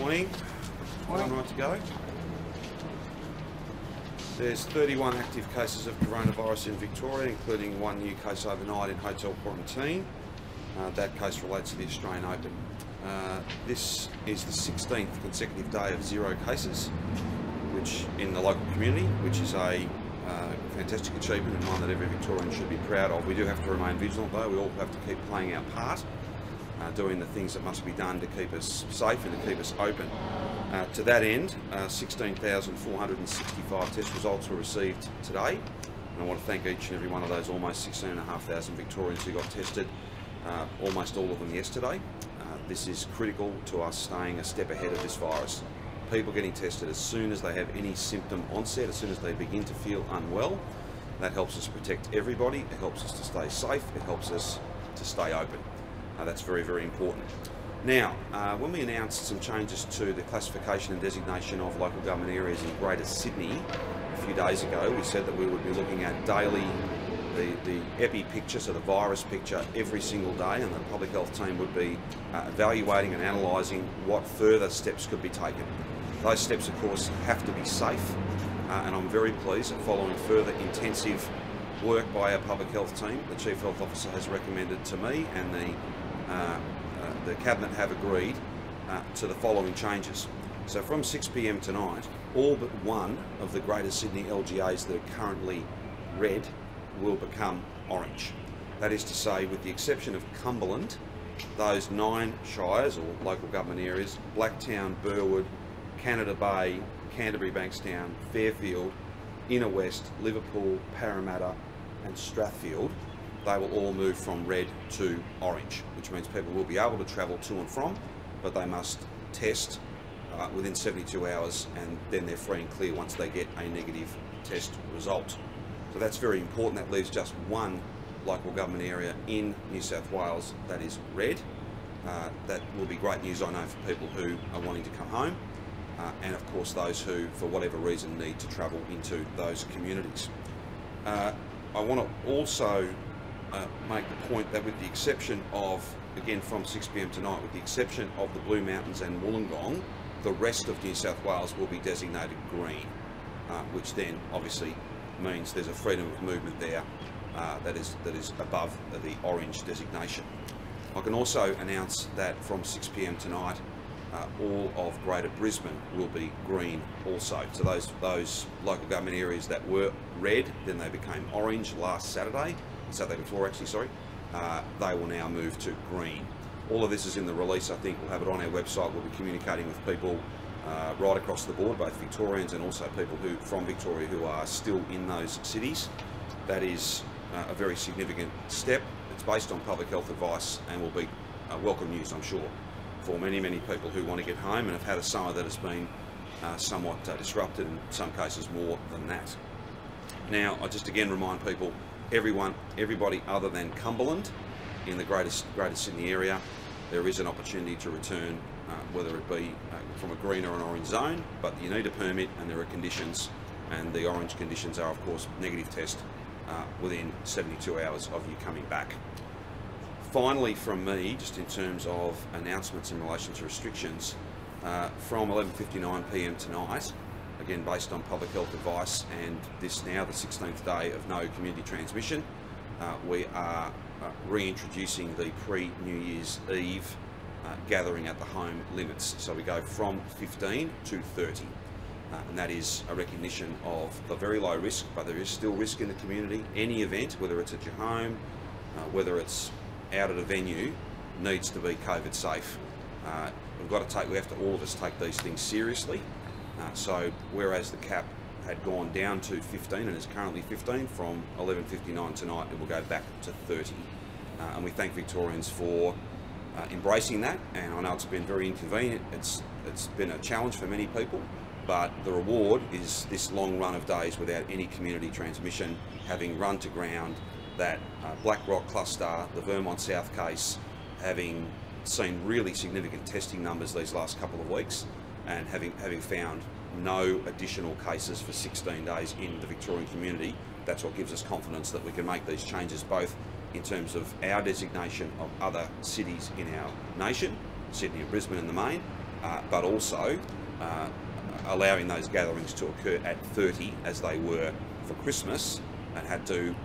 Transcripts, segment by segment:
Morning. Morning. Right to go. There's 31 active cases of coronavirus in Victoria, including one new case overnight in hotel quarantine. That case relates to the Australian Open. This is the 16th consecutive day of 0 cases, which in the local community, which is a fantastic achievement and one that every Victorian should be proud of. We do have to remain vigilant though. We all have to keep playing our part, doing the things that must be done to keep us safe and to keep us open. To that end, 16,465 test results were received today, and I want to thank each and every one of those almost 16,500 Victorians who got tested, almost all of them yesterday. This is critical to us staying a step ahead of this virus. People getting tested as soon as they have any symptom onset, as soon as they begin to feel unwell. That helps us protect everybody, it helps us to stay safe, it helps us to stay open. That's very, very important. Now, when we announced some changes to the classification and designation of local government areas in Greater Sydney a few days ago, we said that we would be looking at daily the epi picture, so the virus picture, every single day, and the public health team would be evaluating and analysing what further steps could be taken. Those steps, of course, have to be safe, and I'm very pleased that following further intensive work by our public health team, the Chief Health Officer has recommended to me and the Cabinet have agreed to the following changes. So from 6 p.m. tonight, all but one of the Greater Sydney LGAs that are currently red will become orange. That is to say, with the exception of Cumberland, those 9 shires or local government areas, Blacktown, Burwood, Canada Bay, Canterbury Bankstown, Fairfield, Inner West, Liverpool, Parramatta and Strathfield, they will all move from red to orange, which means people will be able to travel to and from, but they must test within 72 hours and then they're free and clear once they get a negative test result. So that's very important. That leaves just one local government area in New South Wales that is red. That will be great news, I know, for people who are wanting to come home and of course those who, for whatever reason, need to travel into those communities. I want to also make the point that with the exception of, again from 6 p.m. tonight, with the exception of the Blue Mountains and Wollongong, the rest of New South Wales will be designated green, which then obviously means there's a freedom of movement there that is above the orange designation. I can also announce that from 6 p.m. tonight, all of Greater Brisbane will be green also. So those local government areas that were red, then they became orange last Saturday before actually, sorry, they will now move to green. All of this is in the release. I think we'll have it on our website. We'll be communicating with people right across the board, both Victorians and also people who from Victoria who are still in those cities. That is a very significant step. It's based on public health advice and will be welcome news, I'm sure, for many, many people who want to get home and have had a summer that has been somewhat disrupted, in some cases more than that. Now, I just again remind people, everybody other than Cumberland in the Greater Sydney area, there is an opportunity to return, whether it be from a green or an orange zone, but you need a permit and there are conditions, and the orange conditions are of course negative test within 72 hours of you coming back. Finally from me, just in terms of announcements in relation to restrictions, from 11:59 p.m. tonight, again based on public health advice and this now the 16th day of no community transmission, we are reintroducing the pre-New Year's Eve gathering at the home limits. So we go from 15 to 30, and that is a recognition of the very low risk, but there is still risk in the community. Any event, whether it's at your home, whether it's out at a venue, needs to be COVID safe. We have to all of us take these things seriously. So whereas the cap had gone down to 15 and is currently 15, from 11:59 tonight it will go back to 30. And we thank Victorians for embracing that, and I know it's been very inconvenient, it's been a challenge for many people, but the reward is this long run of days without any community transmission, having run to ground that Black Rock cluster, the Vermont South case, having seen really significant testing numbers these last couple of weeks, and having found no additional cases for 16 days in the Victorian community. That's what gives us confidence that we can make these changes, both in terms of our designation of other cities in our nation, Sydney and Brisbane in the main, but also allowing those gatherings to occur at 30 as they were for Christmas, and had to,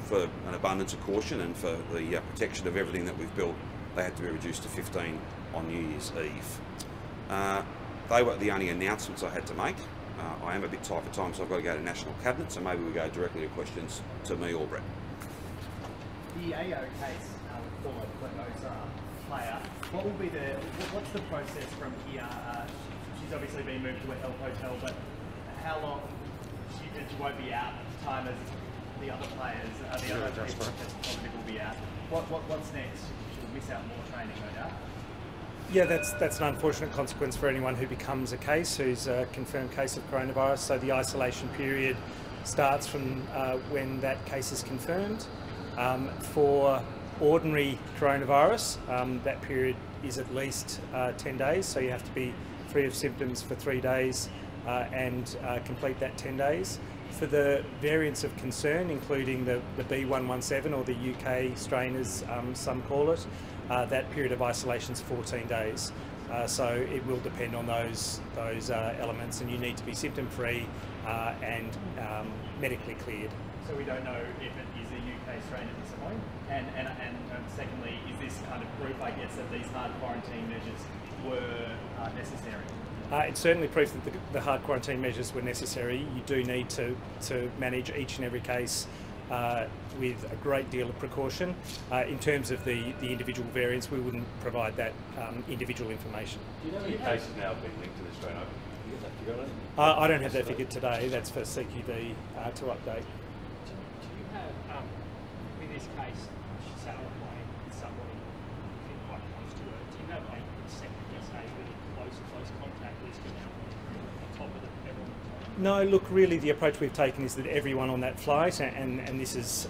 for an abundance of caution and for the protection of everything that we've built, they had to be reduced to 15 on New Year's Eve. They were the only announcements I had to make. I am a bit tight for time, so I've got to go to National Cabinet, so maybe we go directly to questions to me or Brett. The AO case with former Cletosa player, what's the process from here? She's obviously been moved to a health hotel, but how long? She won't be out at the time as the other players, the other people positive will be out. What's next? She'll miss out more training, no doubt. Yeah, that's an unfortunate consequence for anyone who becomes a case, who's a confirmed case of coronavirus. So the isolation period starts from when that case is confirmed. For ordinary coronavirus, that period is at least 10 days, so you have to be free of symptoms for 3 days and complete that 10 days. For the variants of concern, including the B117 or the UK strain as some call it, that period of isolation is 14 days. So it will depend on those elements, and you need to be symptom-free and medically cleared. So we don't know if it is a UK strain at this point? And secondly, is this kind of proof, I guess, that these hard quarantine measures were necessary? It's certainly proof that the hard quarantine measures were necessary. You do need to manage each and every case with a great deal of precaution. In terms of the individual variants, we wouldn't provide that individual information. Do you know how many cases now have been linked to this strain? I don't have that figure today. That's for CQB to update. Do you have, in this case, she sat on a plane with somebody quite close to her. Do you have a second, really close contact list on top of everyone? No, look, really the approach we've taken is that everyone on that flight, and this has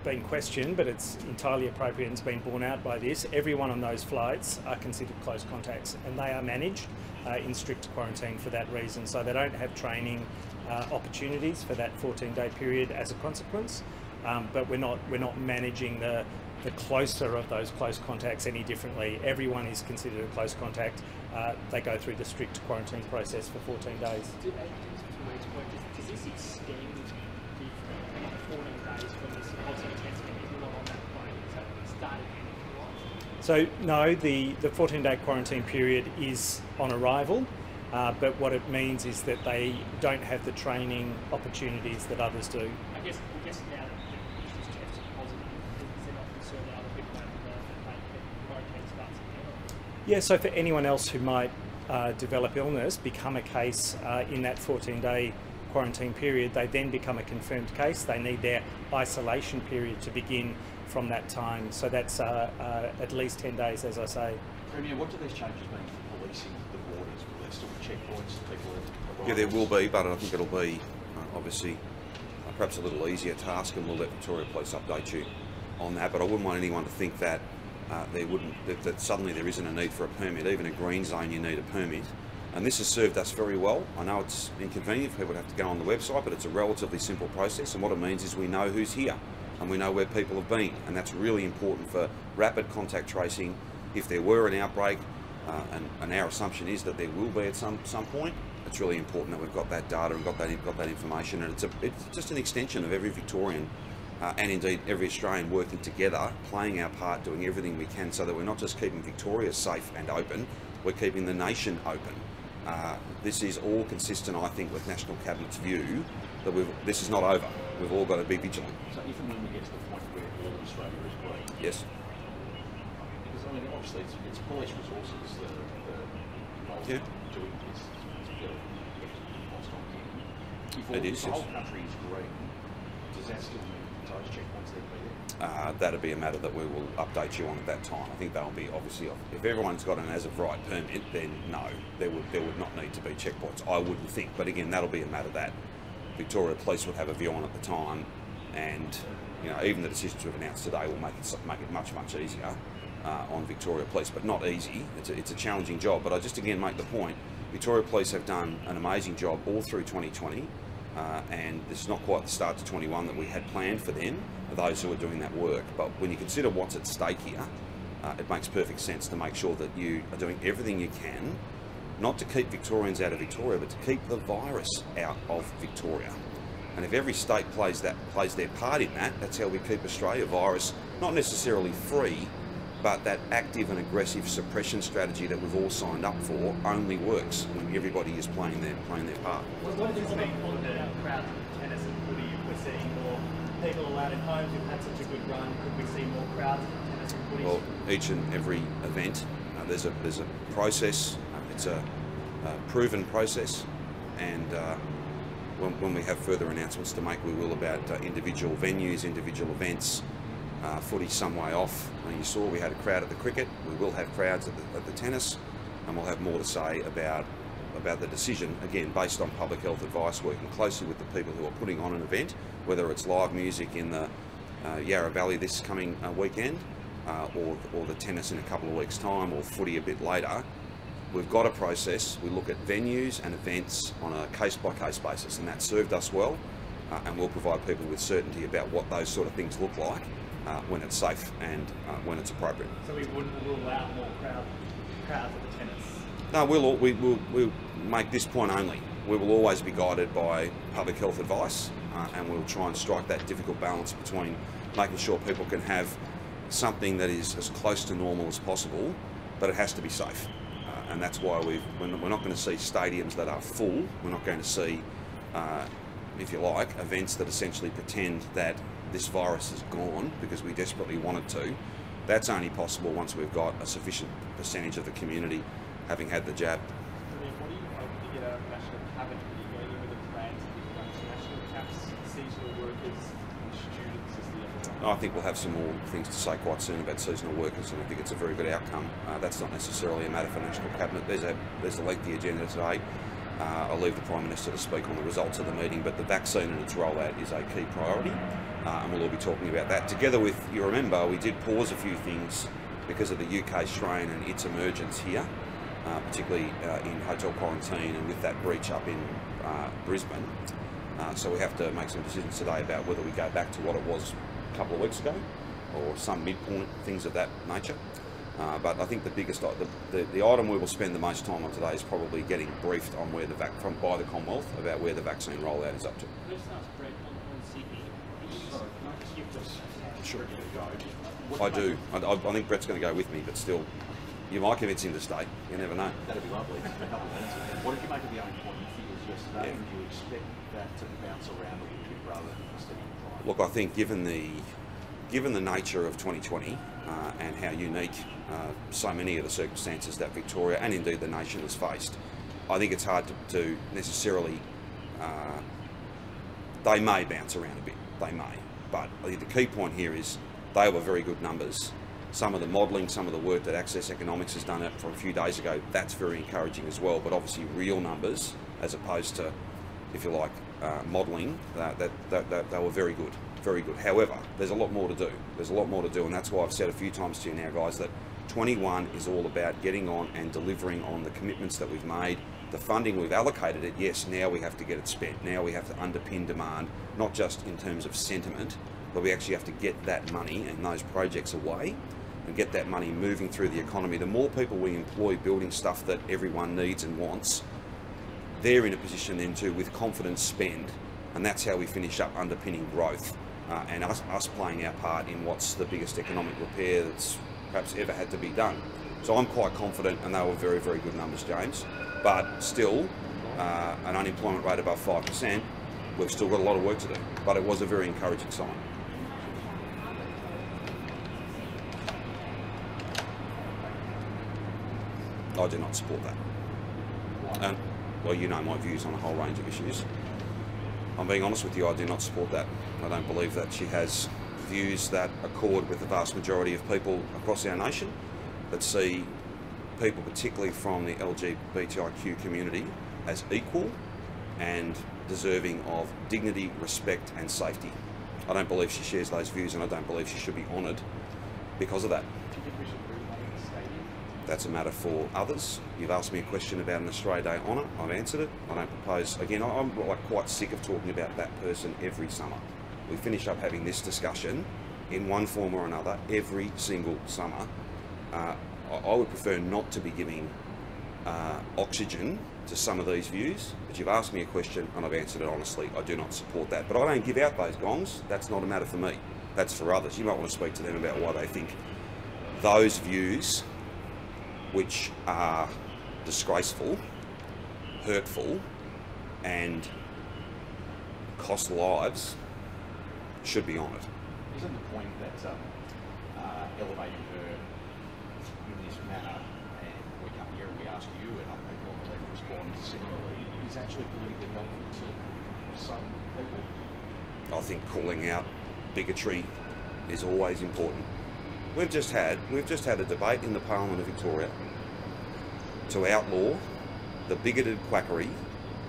been questioned, but it's entirely appropriate and it's been borne out by this, everyone on those flights are considered close contacts, and they are managed in strict quarantine for that reason. So they don't have training opportunities for that 14-day period as a consequence, but we're not managing the closer of those close contacts any differently. Everyone is considered a close contact. They go through the strict quarantine process for 14 days. Does this extend the 14 days from this positive test when everyone on that plane? Is that started anything? So no, the 14-day quarantine period is on arrival, but what it means is that they don't have the training opportunities that others do. I guess now that this test is positive, is there not concern that other people have the quarantine starts again? Yeah, so for anyone else who might develop illness, become a case in that 14-day quarantine period, they then become a confirmed case. They need their isolation period to begin from that time. So that's at least 10 days, as I say. Premier, what do these changes mean for policing the borders? Will there still be checkpoints that people are? Yeah, there will be, but I think it'll be obviously perhaps a little easier task, and we'll let Victoria Police update you on that. But I wouldn't want anyone to think that that suddenly there isn't a need for a permit. Even a green zone, you need a permit. And this has served us very well. I know it's inconvenient for people to have to go on the website, but it's a relatively simple process, and what it means is we know who's here and we know where people have been, and that's really important for rapid contact tracing. If there were an outbreak, and our assumption is that there will be at some point, it's really important that we've got that data and got that information, and it's just an extension of every Victorian and indeed every Australian working together, playing our part, doing everything we can so that we're not just keeping Victoria safe and open, we're keeping the nation open. This is all consistent, I think, with National Cabinet's view that this is not over. We've all got to be vigilant. So even when we get to the point where all of Australia is green, yes. Because I mean, obviously it's police resources that are doing this. It is. If the whole country is green, does that still mean those checkpoints need to be there? That'll be a matter that we will update you on at that time. I think they'll be obviously, if everyone's got an as of right permit, then no, there would not need to be checkpoints, I wouldn't think. But again, that'll be a matter that Victoria Police would have a view on at the time, and even the decisions we've announced today will make it much easier on Victoria Police, but not easy. It's a challenging job. But I just again make the point: Victoria Police have done an amazing job all through 2020. And this is not quite the start to 21 that we had planned for them, for those who are doing that work. But when you consider what's at stake here, it makes perfect sense to make sure that you are doing everything you can, not to keep Victorians out of Victoria, but to keep the virus out of Victoria. And if every state plays their part in that, that's how we keep Australia virus not necessarily free, but that active and aggressive suppression strategy that we've all signed up for only works when everybody is playing their part. What does this mean for the crowds of tennis and footy? If we're seeing more people allowed in homes, we've had such a good run, could we see more crowds of tennis and footy? Well, each and every event, there's a process. It's a proven process, and when we have further announcements to make, we will, about individual venues, individual events. Footy some way off. You saw we had a crowd at the cricket. We will have crowds at the tennis, and we'll have more to say about the decision, again based on public health advice, working closely with the people who are putting on an event, whether it's live music in the Yarra Valley this coming weekend, or the tennis in a couple of weeks' time, or footy a bit later. We've got a process. We look at venues and events on a case-by-case basis, and that served us well, and we'll provide people with certainty about what those sort of things look like when it's safe and when it's appropriate. So we wouldn't rule out more crowds at the tennis? No, we'll make this point only. We will always be guided by public health advice, and we'll try and strike that difficult balance between making sure people can have something that is as close to normal as possible, but it has to be safe. And that's why we're not going to see stadiums that are full. We're not going to see, if you like, events that essentially pretend that this virus is gone because we desperately want it to. That's only possible once we've got a sufficient percentage of the community having had the jab. What do you hope to get out of national cabinet? Are you going in with a plan to give national caps, seasonal workers and students as the other? I think we'll have some more things to say quite soon about seasonal workers, and I think it's a very good outcome. That's not necessarily a matter for national cabinet. There's a lengthy agenda today. I'll leave the Prime Minister to speak on the results of the meeting, but the vaccine and its rollout is a key priority, and we'll all be talking about that. Together with, you remember, we did pause a few things because of the UK strain and its emergence here, particularly in hotel quarantine and with that breach up in Brisbane. So we have to make some decisions today about whether we go back to what it was a couple of weeks ago or some midpoint, things of that nature. But I think the biggest, the item we will spend the most time on today is probably getting briefed on where by the Commonwealth about where the vaccine rollout is up to. Let's ask Brett on Sydney. Sure. I do. I think Brett's going to go with me, but still, you might convince him to stay. You never know. That'd be lovely. A couple of minutes. What did you make of the unemployment figures yesterday? Yeah. Would you expect that to bounce around a little bit rather than a steady decline? Look, I think given the nature of 2020 and how unique so many of the circumstances that Victoria and indeed the nation has faced, I think it's hard to necessarily. They may bounce around a bit. They may, but I think the key point here is they were very good numbers. Some of the modelling, some of the work that Access Economics has done from a few days ago, that's very encouraging as well. But obviously, real numbers as opposed to, if you like, modelling, they were very good. Very good. However, there's a lot more to do. There's a lot more to do, and that's why I've said a few times to you now, guys, that 21 is all about getting on and delivering on the commitments that we've made. The funding, we've allocated it, yes, now we have to get it spent. Now we have to underpin demand, not just in terms of sentiment, but we actually have to get that money and those projects away and get that money moving through the economy. The more people we employ building stuff that everyone needs and wants, they're in a position then to, with confidence, spend, and that's how we finish up underpinning growth. And us playing our part in what's the biggest economic repair that's perhaps ever had to be done. So I'm quite confident, and they were very, very good numbers, James. But still, an unemployment rate above 5%, we've still got a lot of work to do. But it was a very encouraging sign. I do not support that. And, well, you know my views on a whole range of issues. I'm being honest with you, I do not support that. I don't believe that she has views that accord with the vast majority of people across our nation that see people, particularly from the LGBTIQ community, as equal and deserving of dignity, respect and safety. I don't believe she shares those views, and I don't believe she should be honoured because of that. Do you think we should rename the stadium? That's a matter for others. You've asked me a question about an Australia Day honour. I've answered it. I don't propose. Again, I'm like quite sick of talking about that person every summer. We finish up having this discussion in one form or another every single summer. I would prefer not to be giving oxygen to some of these views, but you've asked me a question and I've answered it honestly. I do not support that, but I don't give out those gongs. That's not a matter for me. That's for others. You might want to speak to them about why they think those views, which are disgraceful, hurtful, and cost lives, should be honoured. Isn't the point that elevating her in this manner, and we come here and we ask you and other people on the left respond similarly, is actually politically helpful to some people? I think calling out bigotry is always important. We've just had a debate in the Parliament of Victoria to outlaw the bigoted quackery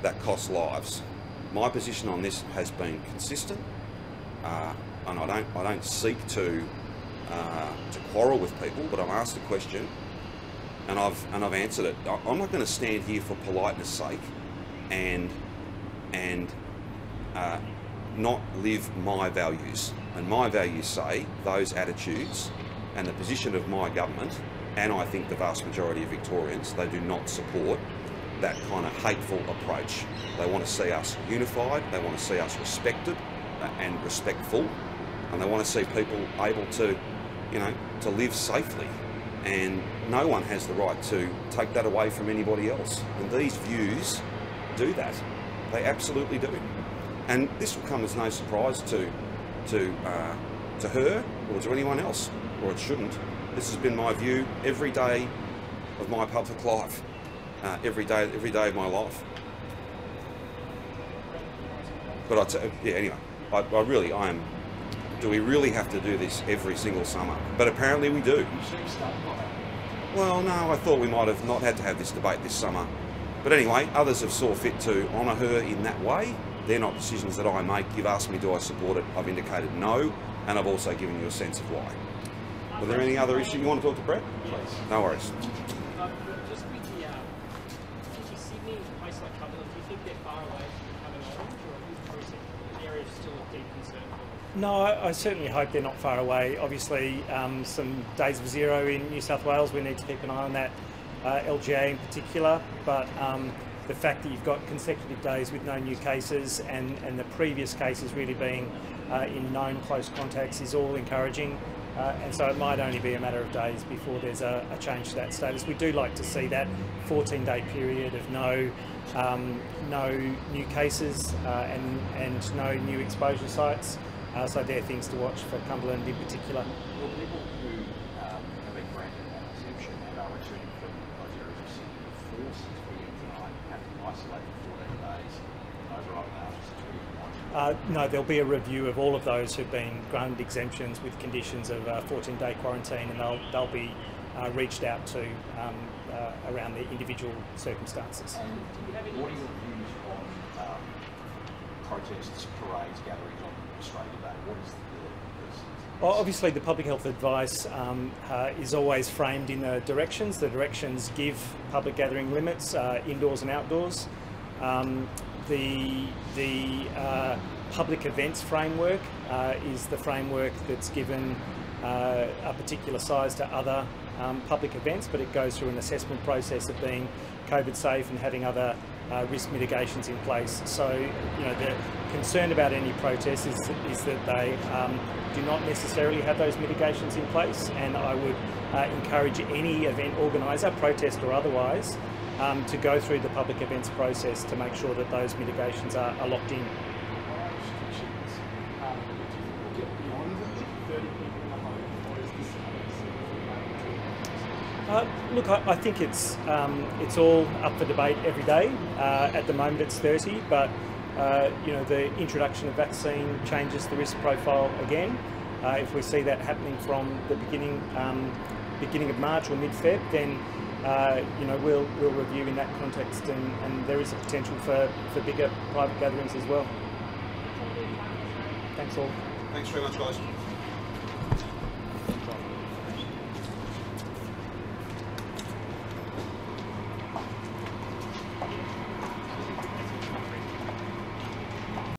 that costs lives. My position on this has been consistent, and I don't seek to quarrel with people, but I'm asked a question and I've answered it. I'm not going to stand here for politeness sake and not live my values. And my values say those attitudes and the position of my government, and I think the vast majority of Victorians, they do not support that kind of hateful approach. They want to see us unified, they want to see us respected and respectful, and they want to see people able to, to live safely. And no one has the right to take that away from anybody else. And these views do that. They absolutely do. And this will come as no surprise to her or to anyone else, or it shouldn't. This has been my view every day of my public life, every day of my life. But anyway, I am. Do we really have to do this every single summer? But apparently we do. Well, no, I thought we might have not had to have this debate this summer. But anyway, others have saw fit to honour her in that way. They're not decisions that I make. You've asked me, do I support it? I've indicated no, and I've also given you a sense of why. Were there any other issue you want to talk to Brett? Please. No worries. Just with the Sydney and a place like Cumberland, do you think they're far away from becoming orange, or is the area still a deep concern for them? No, I certainly hope they're not far away. Obviously, some days of zero in New South Wales, we need to keep an eye on that, LGA in particular, but the fact that you've got consecutive days with no new cases and the previous cases really being in known close contacts is all encouraging. And so it might only be a matter of days before there's a change to that status. We do like to see that 14-day period of no new cases and no new exposure sites. So they're things to watch for Cumberland in particular. Well, people who have been granted that exemption and are returning from those areas of Sydney, the forces for you tonight have to isolate for 14 days overnight now. No, there'll be a review of all of those who've been granted exemptions with conditions of 14-day quarantine, and they'll be reached out to around the individual circumstances. And what are your views on protests, parades, gatherings on Australia Day? What is Well, obviously the public health advice is always framed in the directions. The directions give public gathering limits, indoors and outdoors. The public events framework is the framework that's given a particular size to other public events, but it goes through an assessment process of being COVID safe and having other risk mitigations in place. So, the concern about any protests is that they do not necessarily have those mitigations in place, and I would encourage any event organiser, protest or otherwise, to go through the public events process to make sure that those mitigations are locked in. Look, I think it's all up for debate every day. At the moment it's 30, but the introduction of vaccine changes the risk profile again. If we see that happening from the beginning of March or mid-Feb, then we'll review in that context, and there is a potential for bigger private gatherings as well. Thanks all. Thanks very much, guys.